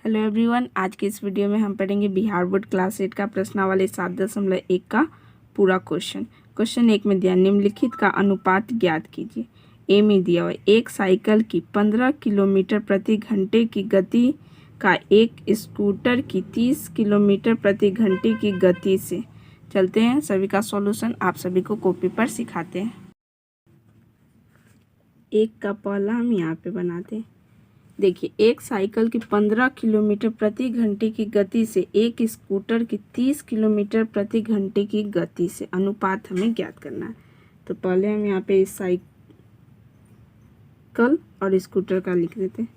Hello everyone, आज के इस वीडियो में हम पढ़ेंगे बिहार बोर्ड क्लास 8 का प्रश्नावली 7.1 का पूरा क्वेश्चन। क्वेश्चन 1 में दिया निम्नलिखित का अनुपात ज्ञात कीजिए। ए में दिया हुआ एक साइकिल की 15 किलोमीटर प्रति घंटे की गति का एक स्कूटर की 30 किलोमीटर प्रति घंटे की गति से। चलते हैं सभी का सॉल्यूशन आप सभी को कॉपी पर सिखाते हैं। एक का पहला हम यहाँ पे बनाते हैं। देखिए, एक साइकिल की 15 किलोमीटर प्रति घंटे की गति से एक स्कूटर की 30 किलोमीटर प्रति घंटे की गति से अनुपात हमें ज्ञात करना है। तो पहले हम यहाँ पे इस साइकिल और स्कूटर का लिख देते हैं।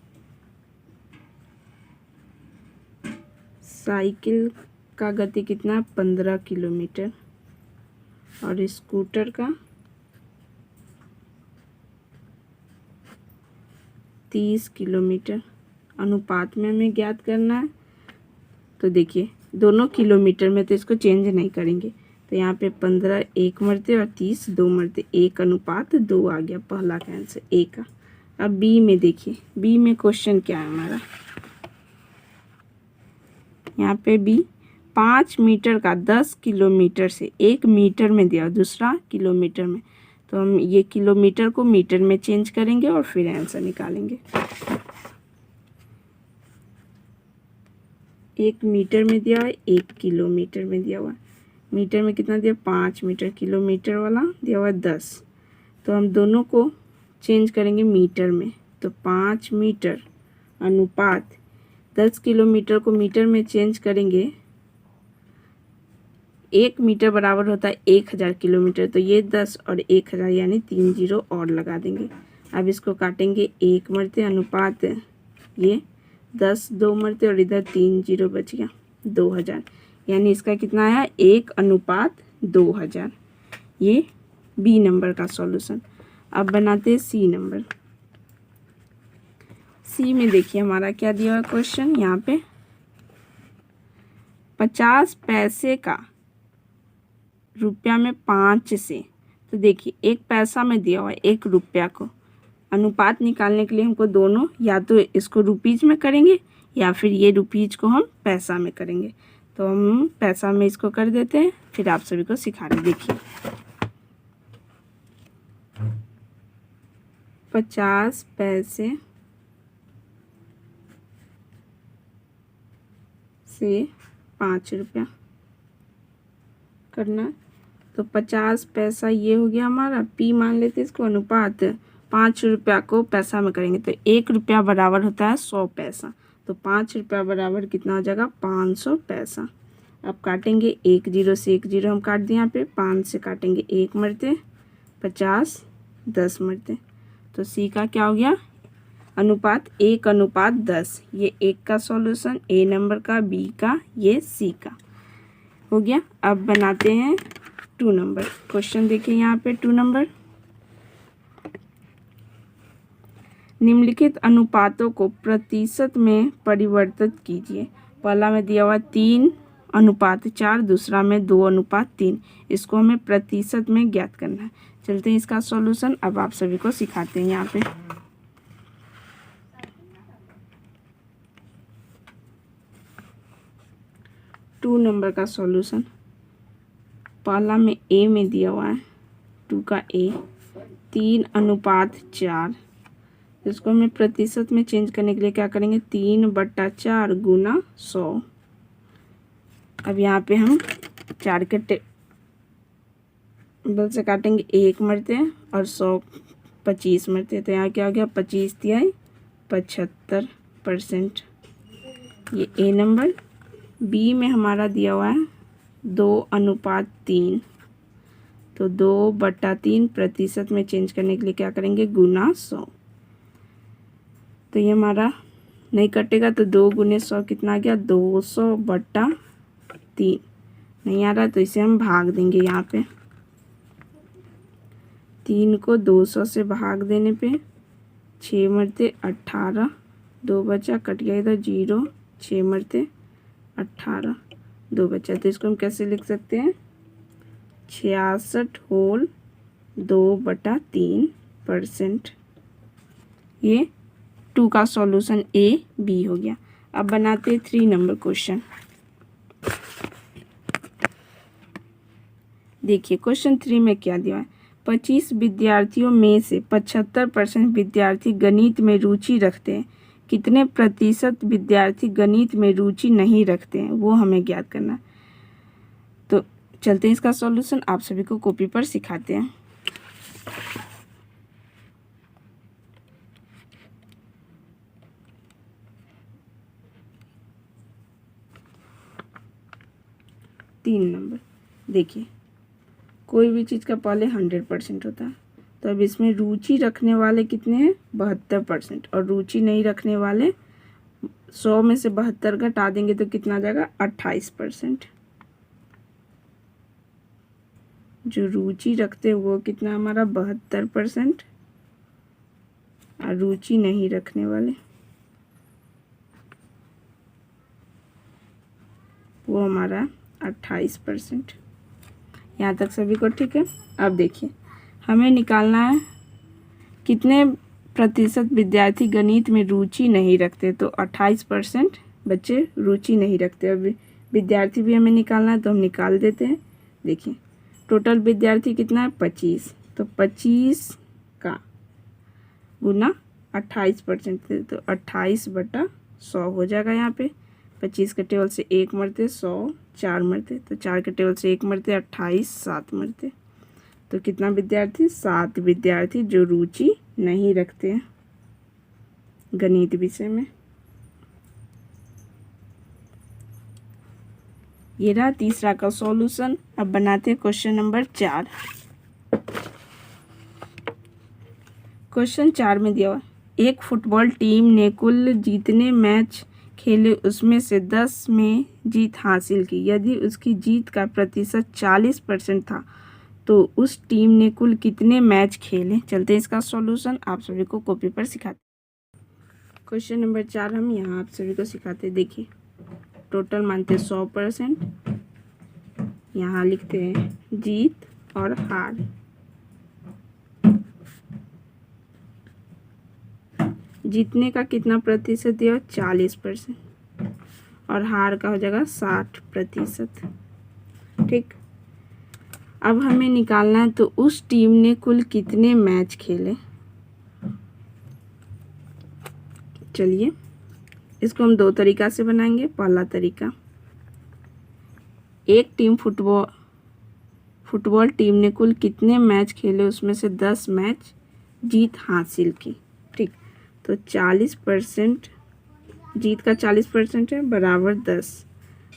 साइकिल का गति कितना 15 किलोमीटर और स्कूटर का 30 किलोमीटर। अनुपात में हमें ज्ञात करना है। तो देखिए, दोनों किलोमीटर में तो इसको चेंज नहीं करेंगे, तो यहाँ पे 15 एक मरते और 30 दो मरते, 1:2 आ गया पहला का आंसर ए का। अब बी में देखिए, बी में क्वेश्चन क्या है हमारा। यहाँ पे बी 5 मीटर का 10 किलोमीटर से 1 मीटर में दिया, दूसरा किलोमीटर में, तो हम ये किलोमीटर को मीटर में चेंज करेंगे और फिर आंसर निकालेंगे। 1 मीटर में दिया है, 1 किलोमीटर में दिया हुआ है। मीटर में कितना दिया 5 मीटर, किलोमीटर वाला दिया हुआ है 10, तो हम दोनों को चेंज करेंगे मीटर में। तो 5 मीटर अनुपात 10 किलोमीटर को मीटर में चेंज करेंगे। 1 मीटर बराबर होता है 1000 किलोमीटर, तो ये 10 और 1000 यानी 3 जीरो और लगा देंगे। अब इसको काटेंगे, 1 मरते अनुपात ये 10 2 मरते और इधर 3 जीरो बच गया 2000, यानी इसका कितना आया 1:2000। ये बी नंबर का सॉल्यूशन। अब बनाते हैं सी नंबर। सी में देखिए हमारा क्या दिया हुआ क्वेश्चन। यहाँ पे 50 पैसे का रुपया में 5 से, तो देखिए 1 पैसा में दिया हुआ है 1 रुपया को। अनुपात निकालने के लिए हमको दोनों, या तो इसको रुपीज में करेंगे या फिर ये रुपीज को हम पैसा में करेंगे। तो हम पैसा में इसको कर देते हैं, फिर आप सभी को सिखा रहे। देखिए 50 पैसे से 5 रुपया करना, तो 50 पैसा ये हो गया हमारा, पी मान लेते इसको। अनुपात 5 रुपया को पैसा में करेंगे तो 1 रुपया बराबर होता है 100 पैसा, तो 5 रुपया बराबर कितना हो जाएगा 500 पैसा। अब काटेंगे, 1 जीरो से 1 जीरो हम काट दिए, यहाँ पे 5 से काटेंगे 1 मरते, 50 10 मरते, तो सी का क्या हो गया अनुपात 1:10। ये 1 का सॉल्यूशन, ए नंबर का, बी का, ये सी का हो गया। अब बनाते हैं 2 नंबर क्वेश्चन। देखिए यहाँ पे 2 नंबर, निम्नलिखित अनुपातों को प्रतिशत में परिवर्तित कीजिए। पहला में दिया हुआ 3:4, दूसरा में 2:3। इसको हमें प्रतिशत में ज्ञात करना है। चलते हैं इसका सॉल्यूशन। अब आप सभी को सिखाते हैं। यहाँ पे 2 नंबर का सॉल्यूशन, पहला में ए में दिया हुआ है 2 का ए 3:4। इसको हमें प्रतिशत में चेंज करने के लिए क्या करेंगे 3/4 गुना 100। अब यहाँ पे हम 4 के टेबल से काटेंगे, 1 मरते हैं और 100 25 मरते हैं, तो यहाँ क्या हो गया 25 दिया है 75%। ये ए नंबर। बी में हमारा दिया हुआ है 2:3, तो 2/3 प्रतिशत में चेंज करने के लिए क्या करेंगे गुना 100। तो ये हमारा नहीं कटेगा, तो 2 गुने 100 कितना आ गया 200/3। नहीं आ रहा तो इसे हम भाग देंगे। यहाँ पे 3 को 200 से भाग देने पे 6 मरते 18, 2 बचा, कट गया इधर 0, 6 मरते 18, 2 बचा, तो इसको हम कैसे लिख सकते हैं 66 होल 2/3%। ये 2 का सॉल्यूशन ए बी हो गया। अब बनाते हैं 3 नंबर क्वेश्चन। देखिए क्वेश्चन 3 में क्या दिया है। 25 विद्यार्थियों में से 75% विद्यार्थी गणित में रुचि रखते हैं, कितने प्रतिशत विद्यार्थी गणित में रुचि नहीं रखते हैं, वो हमें ज्ञात करना है। तो चलते हैं इसका सॉल्यूशन, आप सभी को कॉपी पर सिखाते हैं। तीन नंबर देखिए, कोई भी चीज़ का पहले 100% होता है, तो अब इसमें रुचि रखने वाले कितने हैं, 72%, और रुचि नहीं रखने वाले 100 में से 72 घटा देंगे तो कितना आ जाएगा, 28%। जो रुचि रखते हैं वो कितना हमारा 72%, और रुचि नहीं रखने वाले वो हमारा 28%। यहाँ तक सभी को ठीक है। अब देखिए हमें निकालना है कितने प्रतिशत विद्यार्थी गणित में रुचि नहीं रखते, तो 28% बच्चे रुचि नहीं रखते। अब विद्यार्थी भी हमें निकालना है, तो हम निकाल देते हैं। देखिए टोटल विद्यार्थी कितना है, 25, तो 25 का गुना 28% तो 28/100 हो जाएगा। यहाँ पे 25 के टेबल से 1 मरते, 100 4 मरते, तो 4 के टेबल से 1 मरते, 28 7 मरते, तो कितना विद्यार्थी, 7 विद्यार्थी जो रुचि नहीं रखते हैं गणित विषय में। ये रहा तीसरा का सॉल्यूशन। अब बनाते हैं क्वेश्चन नंबर 4। क्वेश्चन 4 में दिया हुआ, एक फुटबॉल टीम ने कुल जितने मैच खेले उसमें से 10 में जीत हासिल की। यदि उसकी जीत का प्रतिशत 40% था तो उस टीम ने कुल कितने मैच खेले। चलते हैं इसका सॉल्यूशन, आप सभी को कॉपी पर सिखाते। क्वेश्चन नंबर 4 हम यहाँ आप सभी को सिखाते। देखिए टोटल मानते 100%, यहाँ लिखते हैं जीत और हार। जीतने का कितना प्रतिशत दिया, 40%, और हार का हो जाएगा 60%। ठीक, अब हमें निकालना है तो उस टीम ने कुल कितने मैच खेले। चलिए इसको हम 2 तरीका से बनाएंगे। पहला तरीका, एक टीम फुटबॉल टीम ने कुल कितने मैच खेले उसमें से 10 मैच जीत हासिल की। ठीक, तो 40%, जीत का 40% है बराबर 10,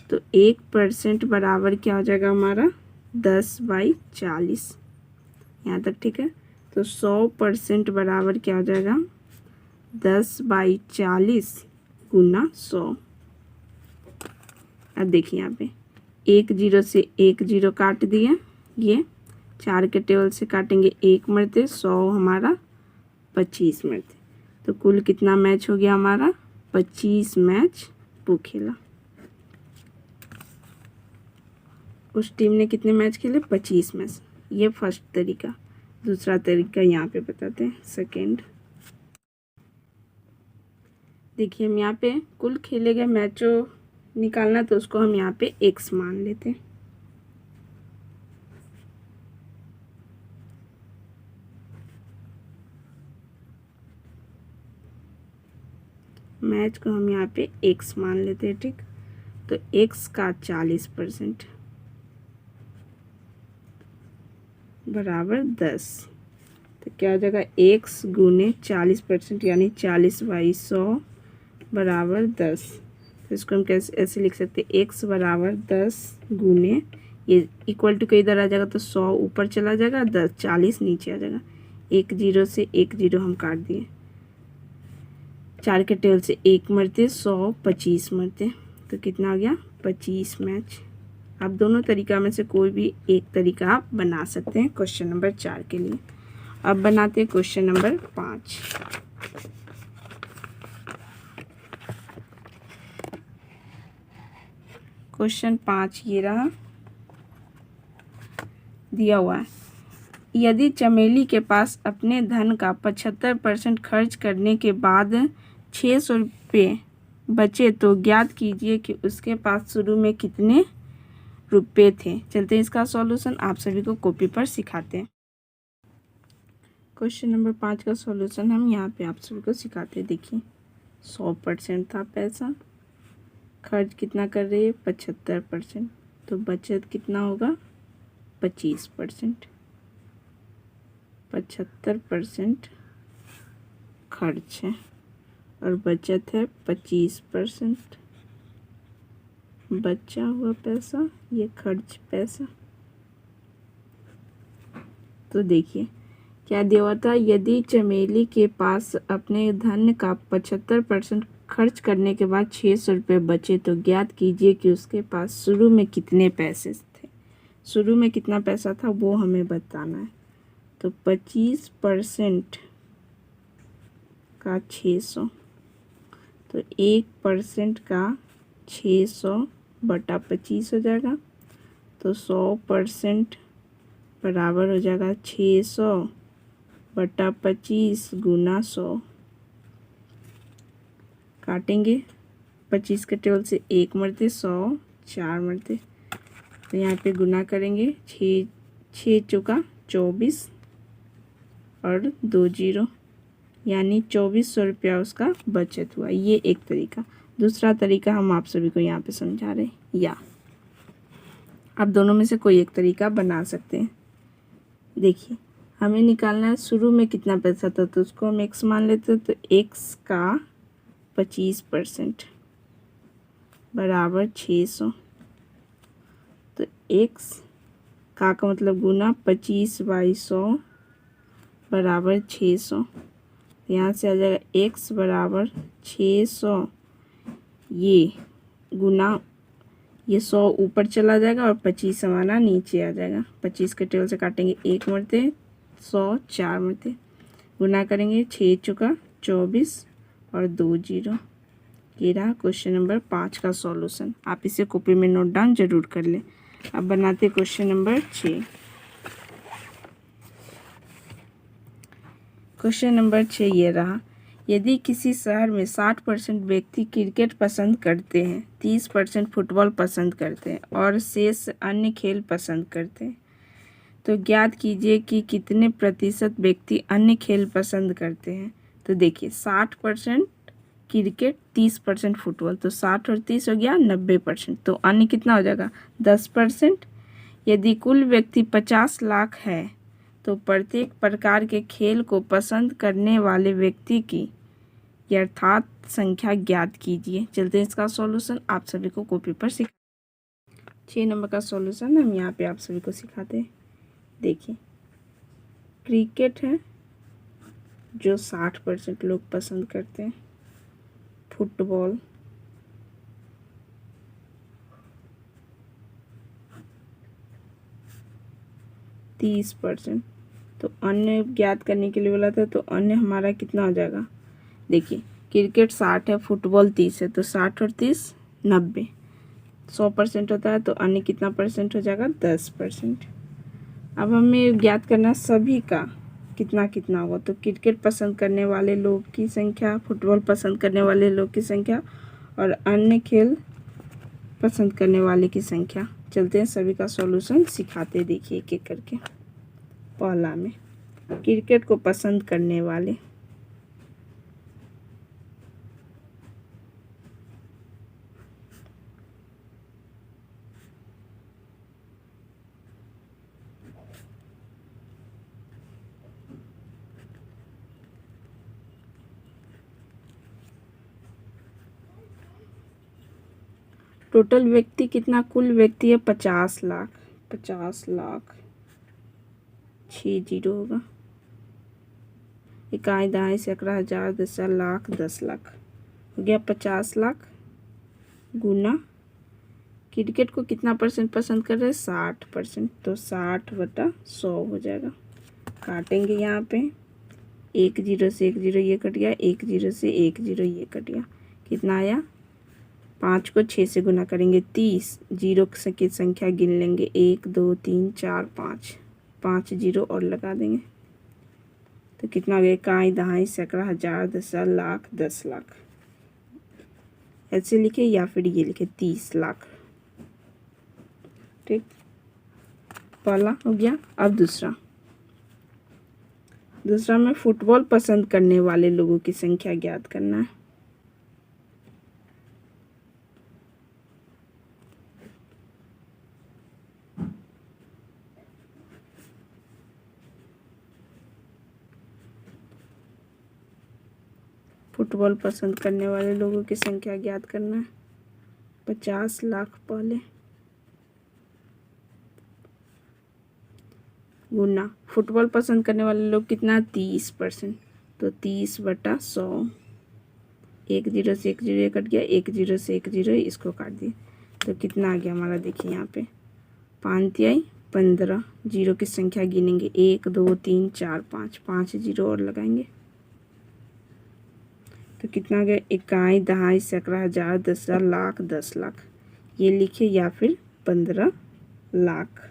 तो 1% बराबर क्या हो जाएगा हमारा, 10/40। यहाँ तक ठीक है। तो 100% बराबर क्या हो जाएगा, 10/40 गुना 100। अब देखिए यहाँ पे 1 0 से 1 0 काट दिया, ये 4 के टेबल से काटेंगे 1 मरते, 100 हमारा 25 मरते, तो कुल कितना मैच हो गया हमारा, 25 मैच वो खेला। उस टीम ने कितने मैच खेले, 25 मैच। ये फर्स्ट तरीका। दूसरा तरीका यहाँ पे बताते हैं, सेकेंड। देखिए हम यहाँ पे कुल खेले गए मैचों निकालना, तो उसको हम यहाँ पे x मान लेते हैं। मैच को हम यहाँ पे x मान लेते हैं। ठीक, तो x का 40% बराबर 10, तो क्या हो जाएगा, x गुने 40% यानी 40/100 बराबर 10। तो इसको हम कैसे ऐसे लिख सकते हैं, x बराबर 10 गुने, ये इक्वल टू के इधर आ जाएगा तो 100 ऊपर चला जाएगा, 10 40 नीचे आ जाएगा। 1 0 से 1 0 हम काट दिए, 4 के टेबल से 1 मरते, 100 25 मरते, तो कितना आ गया, 25 मैच। आप दोनों तरीका में से कोई भी एक तरीका आप बना सकते हैं क्वेश्चन नंबर 4 के लिए। अब बनाते हैं क्वेश्चन नंबर 5। क्वेश्चन 5 ये रहा, दिया हुआ है, यदि चमेली के पास अपने धन का 75% खर्च करने के बाद 600 रुपये बचे तो ज्ञात कीजिए कि उसके पास शुरू में कितने रुपए थे। चलते हैं इसका सॉल्यूशन, आप सभी को कॉपी पर सिखाते हैं। क्वेश्चन नंबर 5 का सॉल्यूशन हम यहाँ पे आप सभी को सिखाते हैं। देखिए 100% था पैसा, खर्च कितना कर रही है 75%, तो बचत कितना होगा 25%। 75% खर्च है और बचत है 25%। बचा हुआ पैसा ये खर्च पैसा। तो देखिए क्या दिया हुआ था, यदि चमेली के पास अपने धन का 75% खर्च करने के बाद 600 रुपये बचे तो ज्ञात कीजिए कि उसके पास शुरू में कितने पैसे थे। शुरू में कितना पैसा था वो हमें बताना है। तो 25% का 600, तो 1% का 600 बटा 25 हो जाएगा। तो 100% बराबर हो जाएगा 600 बटा 25 गुना 100। काटेंगे 25 के टेबल से 1 मरते 100 4 मरते, तो यहाँ पे गुना करेंगे 6 चौका 24 और 2 जीरो, यानी 2400 रुपया उसका बचत हुआ। ये एक तरीका। दूसरा तरीका हम आप सभी को यहाँ पे समझा रहे हैं, या आप दोनों में से कोई एक तरीका बना सकते हैं। देखिए हमें निकालना है शुरू में कितना पैसा था, तो उसको हम x मान लेते हैं। तो x का 25% बराबर 600, तो x का मतलब गुना 25/100 बराबर 600। यहाँ से आ जाएगा x बराबर 600, ये गुना ये 100 ऊपर चला जाएगा और 25 हमारा नीचे आ जाएगा। 25 के टेबल से काटेंगे 1 मरते 100 4 मरते, गुना करेंगे 6 चौका 24 और 2 जीरो। ये रहा क्वेश्चन नंबर 5 का सॉल्यूशन। आप इसे कॉपी में नोट डाउन जरूर कर लें। अब बनाते क्वेश्चन नंबर 6। क्वेश्चन नंबर 6 ये रहा, यदि किसी शहर में 60% व्यक्ति क्रिकेट पसंद करते हैं, 30% फुटबॉल पसंद करते हैं और शेष अन्य खेल पसंद करते हैं, तो ज्ञात कीजिए कि कितने प्रतिशत व्यक्ति अन्य खेल पसंद करते हैं। तो देखिए 60% क्रिकेट 30% फुटबॉल, तो 60 और 30 हो गया 90%, तो अन्य कितना हो जाएगा 10%। यदि कुल व्यक्ति 50 लाख है तो प्रत्येक प्रकार के खेल को पसंद करने वाले व्यक्ति की यथार्थ संख्या ज्ञात कीजिए। चलते हैं इसका सॉल्यूशन, आप सभी को कॉपी पर 6 नंबर का सॉल्यूशन हम यहाँ पे आप सभी को सिखाते हैं। देखिए क्रिकेट है जो 60% लोग पसंद करते हैं, फुटबॉल 30%, तो अन्य ज्ञात करने के लिए बोला था, तो अन्य हमारा कितना हो जाएगा। देखिए क्रिकेट 60 है, फुटबॉल 30 है, तो 60 और 30 90, 100% होता है, तो अन्य कितना परसेंट हो जाएगा 10%। अब हमें ज्ञात करना सभी का कितना कितना होगा। तो क्रिकेट पसंद करने वाले लोग की संख्या, फुटबॉल पसंद करने वाले लोग की संख्या और अन्य खेल पसंद करने वाले की संख्या। चलते हैं सभी का सॉल्यूशन सिखाते, देखिए एक एक करके। पहला में क्रिकेट को पसंद करने वाले, टोटल व्यक्ति कितना, कुल व्यक्ति है 50 लाख, 50 लाख 6 जीरो होगा, इकाई दहाई सैकड़ा हजार दशा लाख 10 लाख हो गया 50 लाख गुना क्रिकेट को कितना परसेंट पसंद कर रहे हैं 60%, तो 60/100 हो जाएगा। काटेंगे यहाँ पे 1 जीरो से 1 जीरो ये कट गया, 1 जीरो से 1 जीरो ये कट गया, कितना आया 5 को 6 से गुना करेंगे 30, जीरो की संख्या गिन लेंगे 1 2 3 4 5, 5 जीरो और लगा देंगे, तो कितना हो गया इकाई दहाई सैकड़ा हजार दशा लाख 10 लाख। ऐसे लिखे या फिर ये लिखे 30 लाख। ठीक, पहला हो गया। अब दूसरा में फुटबॉल पसंद करने वाले लोगों की संख्या ज्ञात करना है। फुटबॉल पसंद करने वाले लोगों की संख्या ज्ञात करना है। 50 लाख पहले गुना फुटबॉल पसंद करने वाले लोग कितना 30%, तो 30/100। 1 0 से 1 0 कट गया, 1 0 से 1 0 इसको काट दिए, तो कितना आ गया हमारा। देखिए यहाँ पे 5 15 जीरो की संख्या गिनेंगे, 1 2 3 4 5 जीरो और लगाएंगे, तो कितना आ गया। इकाई, दहाई, सैकड़ा, हजार, दसरा, लाख, 10 लाख ये लिखे या फिर 15 लाख।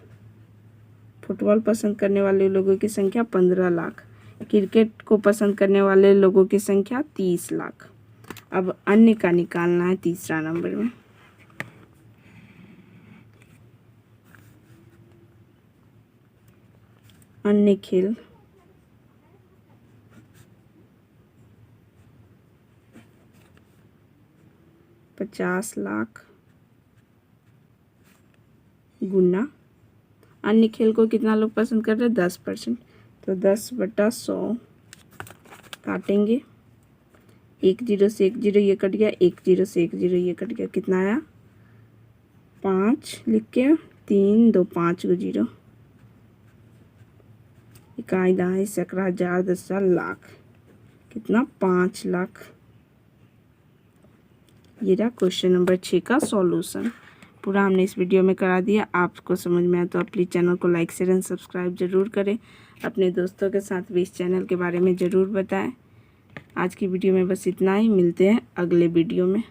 फुटबॉल पसंद करने वाले लोगों की संख्या 15 लाख। क्रिकेट को पसंद करने वाले लोगों की संख्या 30 लाख। अब अन्य का निकालना है तीसरा नंबर में। अन्य खेल, $50 लाख गुना अन्य खेल को कितना लोग पसंद कर रहे हैं 10%, तो 10/100 काटेंगे। 1 0 से 1 0 ये कट गया, 1 0 से 1 0 ये कट गया, कितना आया 5 लिख के 3 2 5 0। इकाई, दहाई, सैकड़ा, हजार, दसरा, लाख कितना 5 लाख। ये रहा क्वेश्चन नंबर 6 का सॉल्यूशन। पूरा हमने इस वीडियो में करा दिया। आपको समझ में आया तो आप प्लीज़ चैनल को लाइक शेयर एंड सब्सक्राइब जरूर करें। अपने दोस्तों के साथ भी इस चैनल के बारे में ज़रूर बताएं। आज की वीडियो में बस इतना ही, मिलते हैं अगले वीडियो में।